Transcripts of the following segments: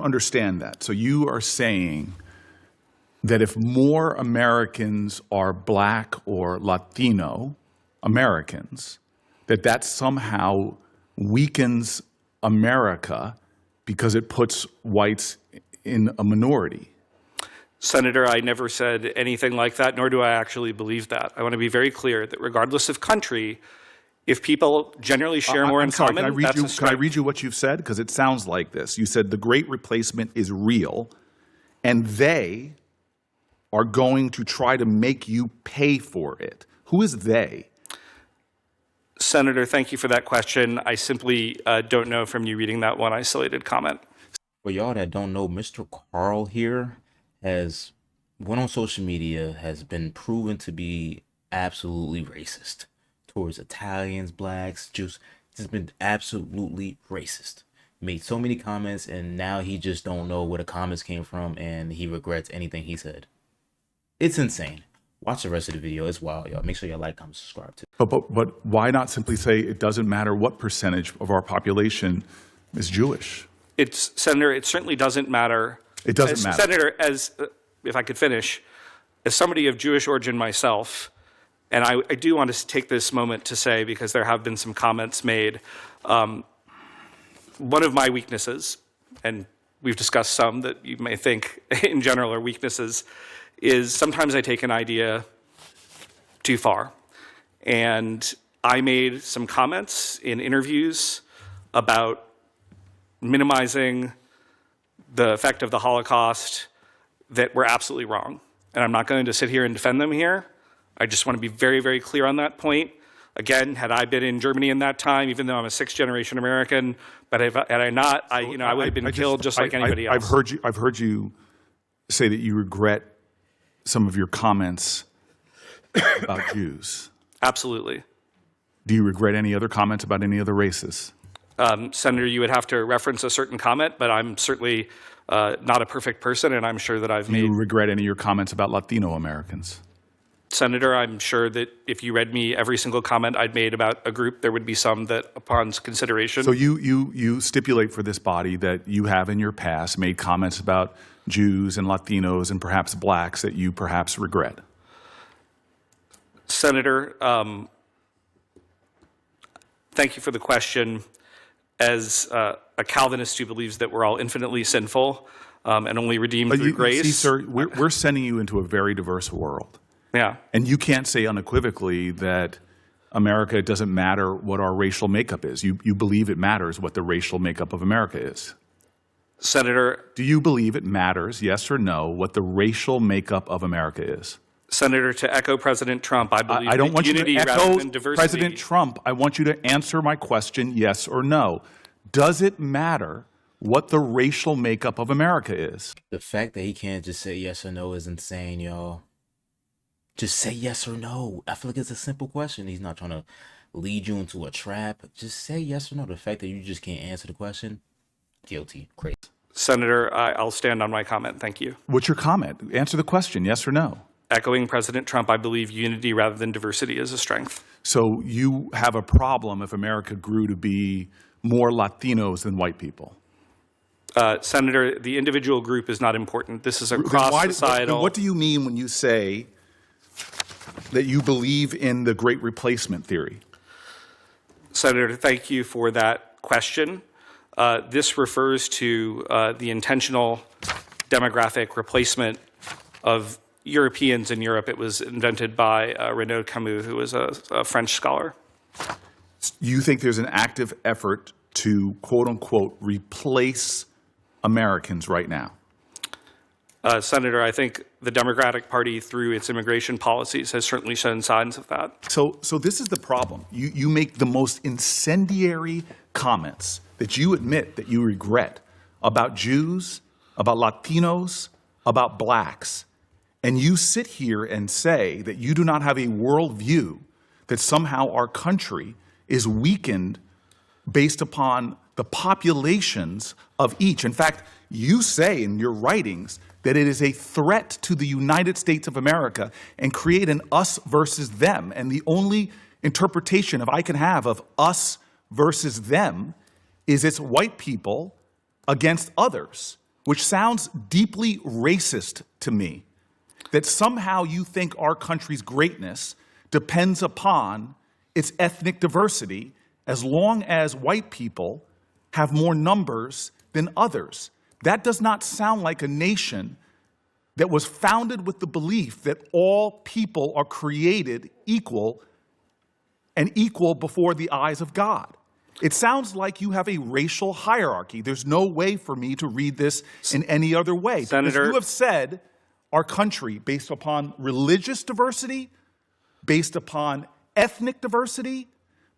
understand that. So you are saying that if more Americans are Black or Latino Americans, that somehow weakens America because it puts whites in a minority. Senator, I never said anything like that, nor do I actually believe that. I want to be very clear that regardless of country, if people generally share more in common, that's a strength. Can I read you what you've said? Because it sounds like this. You said the Great Replacement is real, and they are going to try to make you pay for it. Who is they? Senator, thank you for that question. I simply don't know from you reading that one isolated comment. For y'all that don't know, Mr. Carl here has went on social media, has been proven to be absolutely racist towards Italians, Blacks, Jews. He's been absolutely racist. Made so many comments, and now he just don't know where the comments came from, and he regrets anything he said. It's insane. Watch the rest of the video. It's wild, y'all. Make sure you like, comment, subscribe too. But why not simply say it doesn't matter what percentage of our population is Jewish? Senator, it certainly doesn't matter. It doesn't matter. Senator, if I could finish, as somebody of Jewish origin myself, and I do want to take this moment to say, because there have been some comments made, one of my weaknesses, and we've discussed some that you may think in general are weaknesses, is sometimes I take an idea too far. And I made some comments in interviews about minimizing the effect of the Holocaust that were absolutely wrong. And I'm not going to sit here and defend them here. I just want to be very, very clear on that point. Again, had I been in Germany in that time, even though I'm a sixth-generation American, but had I not, I would have been killed just like anybody else. I've heard you say that you regret some of your comments about Jews. Absolutely. Do you regret any other comments about any other races? Senator, you would have to reference a certain comment, but I'm certainly not a perfect person, and I'm sure that I've made... Do you regret any of your comments about Latino Americans? Senator, I'm sure that if you read me every single comment I'd made about a group, there would be some that, upon consideration... So you stipulate for this body that you have in your past made comments about Jews and Latinos and perhaps Blacks that you perhaps regret? Senator, thank you for the question. As a Calvinist who believes that we're all infinitely sinful and only redeemed through grace... See, sir, we're sending you into a very diverse world. Yeah. And you can't say unequivocally that America, it doesn't matter what our racial makeup is. You believe it matters what the racial makeup of America is. Senator... Do you believe it matters, yes or no, what the racial makeup of America is? Senator, to echo President Trump, I believe I don't want unity you to rather echo than diversity. President Trump. I want you to answer my question, yes or no. Does it matter what the racial makeup of America is? The fact that he can't just say yes or no is insane, y'all. Just say yes or no. I feel like it's a simple question. He's not trying to lead you into a trap. Just say yes or no. The fact that you just can't answer the question, guilty, crazy. Senator, I'll stand on my comment. Thank you. What's your comment? Answer the question, yes or no. Echoing President Trump, I believe unity rather than diversity is a strength. So you have a problem if America grew to be more Latinos than white people? Senator, the individual group is not important. This is a cross-societal... What do you mean when you say that you believe in the Great Replacement theory? Senator, thank you for that question. This refers to the intentional demographic replacement of Europeans in Europe. It was invented by Renaud Camus, who was a French scholar. You think there's an active effort to, quote unquote, replace Americans right now? Senator, I think the Democratic Party, through its immigration policies, has certainly shown signs of that. So this is the problem. You make the most incendiary comments that you admit that you regret about Jews, about Latinos, about Blacks. And you sit here and say that you do not have a worldview, that somehow our country is weakened based upon the populations of each. In fact, you say in your writings that it is a threat to the United States of America and create an us versus them. And the only interpretation I can have of us versus them is it's white people against others. which sounds deeply racist to me, that somehow you think our country's greatness depends upon its ethnic diversity as long as white people have more numbers than others. That does not sound like a nation that was founded with the belief that all people are created equal and equal before the eyes of God. It sounds like you have a racial hierarchy. There's no way for me to read this in any other way. Senator, because you have said our country, based upon religious diversity, based upon ethnic diversity,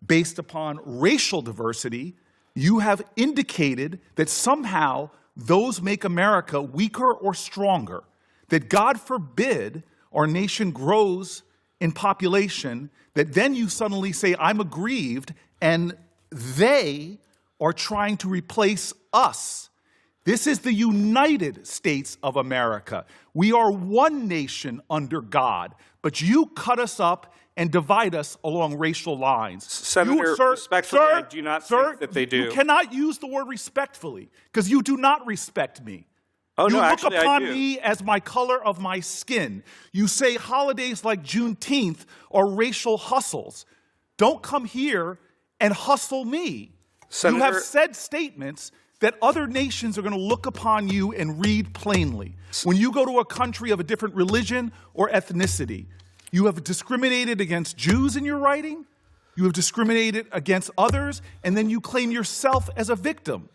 based upon racial diversity, you have indicated that somehow those make America weaker or stronger, that God forbid our nation grows in population, that then you suddenly say, I'm aggrieved, and they are trying to replace us. This is the United States of America. We are one nation under God, but you cut us up and divide us along racial lines. Senator, respectfully, I do not think that they do. You cannot use the word respectfully, because you do not respect me. Oh, you no, look actually, I upon do. me as my color of my skin. You say holidays like Juneteenth are racial hustles. Don't come here and hustle me. Senator, you have said statements that other nations are going to look upon you and read plainly. When you go to a country of a different religion or ethnicity, you have discriminated against Jews in your writing, you have discriminated against others, and then you claim yourself as a victim.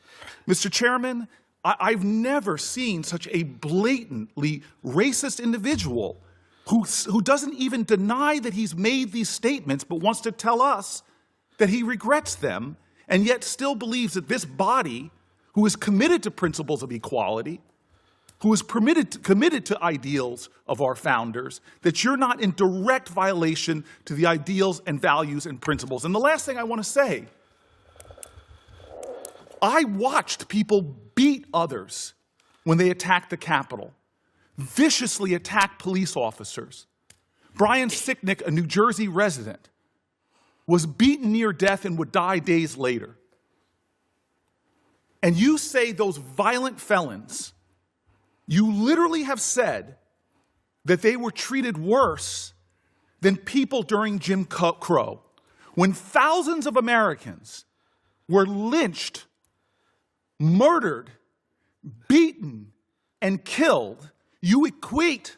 Mr. Chairman, I've never seen such a blatantly racist individual who doesn't even deny that he's made these statements, but wants to tell us that he regrets them, and yet still believes that this body, who is committed to principles of equality, who is committed to ideals of our founders, that you're not in direct violation to the ideals and values and principles. And the last thing I want to say, I watched people beat others when they attacked the Capitol, viciously attack police officers. Brian Sicknick, a New Jersey resident, was beaten near death and would die days later. And you say those violent felons, you literally have said that they were treated worse than people during Jim Crow. When thousands of Americans were lynched, murdered, beaten, and killed, you equate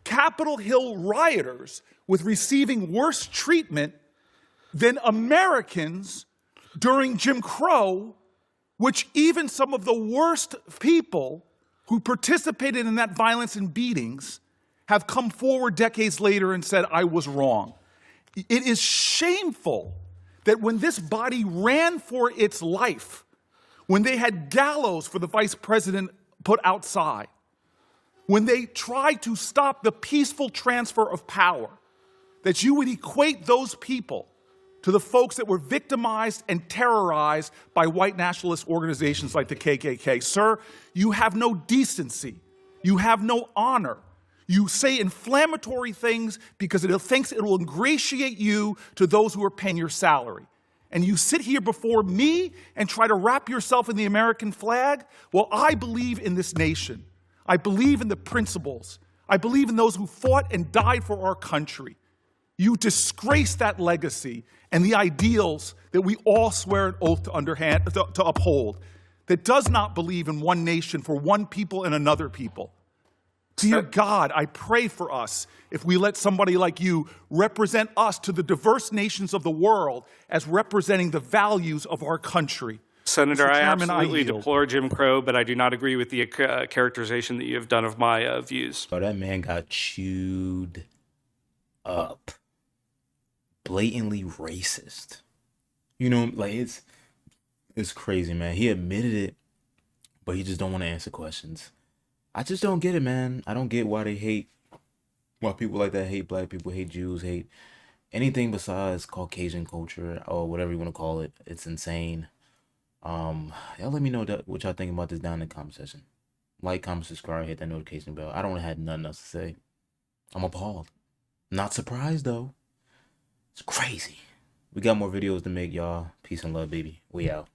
Capitol Hill rioters with receiving worse treatment than Americans during Jim Crow, which even some of the worst people who participated in that violence and beatings have come forward decades later and said, I was wrong. It is shameful that when this body ran for its life, when they had gallows for the vice president put outside, when they tried to stop the peaceful transfer of power, that you would equate those people to the folks that were victimized and terrorized by white nationalist organizations like the KKK. Sir, you have no decency. You have no honor. You say inflammatory things because it thinks it will ingratiate you to those who are paying your salary. And you sit here before me and try to wrap yourself in the American flag? Well, I believe in this nation. I believe in the principles. I believe in those who fought and died for our country. You disgrace that legacy and the ideals that we all swear an oath to uphold, that does not believe in one nation for one people and another people. Dear God, I pray for us if we let somebody like you represent us to the diverse nations of the world as representing the values of our country. Senator, Mr. I Chairman, absolutely yield. deplore Jim Crow, but I do not agree with the characterization that you have done of my views. Oh, that man got chewed up. Blatantly racist. You know, like it's crazy, man. He admitted it, but he just don't want to answer questions. I just don't get it, man. I don't get why people like that hate black people, hate Jews, hate anything besides Caucasian culture or whatever you want to call it. It's insane. Y'all let me know what y'all think about this down in the comment section. Like, comment, subscribe, hit that notification bell. I don't have nothing else to say. I'm appalled. Not surprised though. It's crazy. We got more videos to make, y'all. Peace and love, baby. We out.